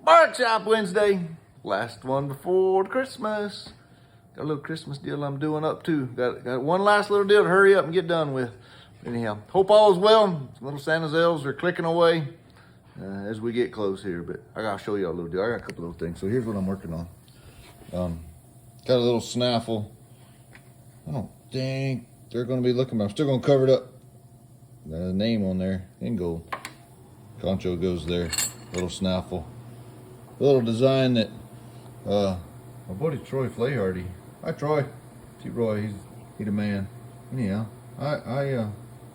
Bark Shop Wednesday. Last one before Christmas. Got a little Christmas deal I'm doing up too. Got one last little deal to hurry up and get done with. Anyhow, hope all is well. Little Santa's elves are clicking away as we get close here. But I gotta show you a little deal. I got a couple little things. So here's what I'm working on. Got a little snaffle. I don't think they're gonna be looking, but I'm still gonna cover it up. Got a name on there in gold. Concho goes there. Little snaffle. A little design that my buddy Troy Flayhardy. Hi Troy. See Roy, he's the man. Anyhow, I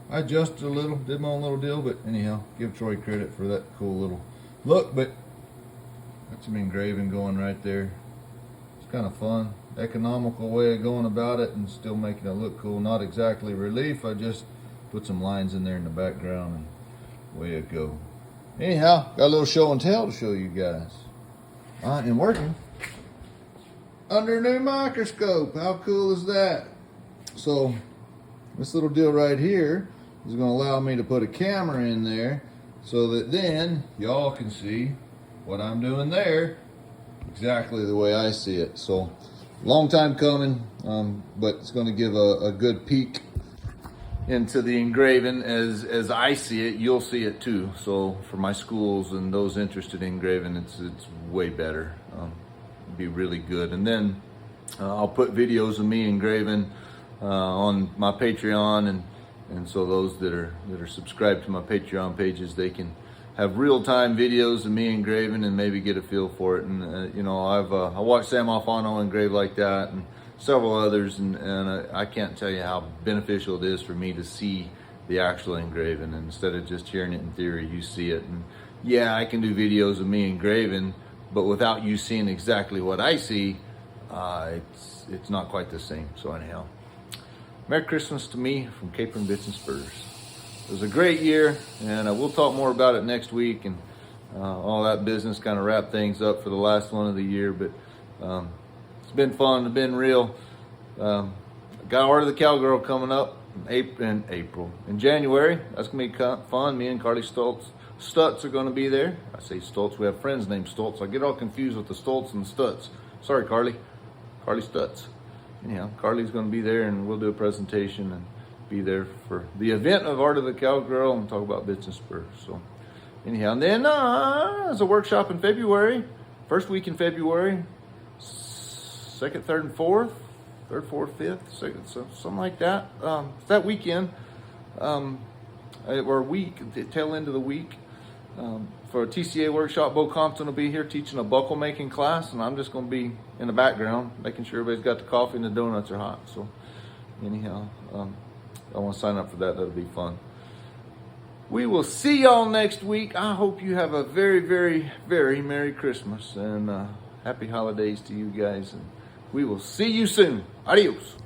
adjusted a little, did my own little deal, but anyhow, give Troy credit for that cool little look. But got some engraving going right there. It's kind of fun, economical way of going about it and still making it look cool. Not exactly relief, I just put some lines in there in the background and away it go. Anyhow, got a little show and tell to show you guys. I am working under a new microscope. How cool is that? So this little deal right here is going to allow me to put a camera in there so that then y'all can see what I'm doing there exactly the way I see it. So long time coming, but it's going to give a good peek into the engraving as I see it. You'll see it too. So for my schools and those interested in engraving, it's way better. It'd be really good. And then I'll put videos of me engraving on my Patreon, and so those that are subscribed to my Patreon pages, they can have real-time videos of me engraving and maybe get a feel for it. And you know, I watched Sam Alfano engrave like that, and several others, and I can't tell you how beneficial it is for me to see the actual engraving, and instead of just hearing it in theory, you see it. And yeah, I can do videos of me engraving, but without you seeing exactly what I see, it's not quite the same. So anyhow, Merry Christmas to me from Capering Bits and Spurs. It was a great year, and we'll talk more about it next week, and all that business, kind of wrap things up for the last one of the year. But it's been fun, it's been real. Got Art of the Cowgirl coming up in January. That's gonna be fun. Me and Carly Stutz are gonna be there. I say Stoltz, we have friends named Stoltz. I get all confused with the Stoltz and the Stutz. Sorry, Carly Stutz. Anyhow, Carly's gonna be there, and we'll do a presentation and be there for the event of Art of the Cowgirl and talk about bits and spurs. So anyhow, and then there's a workshop in February, first week in February, second, third, and fourth, second, so something like that. That weekend, or week, the tail end of the week, for a TCA workshop. Bo Compton will be here teaching a buckle making class, and I'm just going to be in the background making sure everybody's got the coffee and the donuts are hot. So anyhow, I want to sign up for that. That'll be fun. We will see y'all next week. I hope you have a very, very, very Merry Christmas and happy holidays to you guys. And we will see you soon. Adios.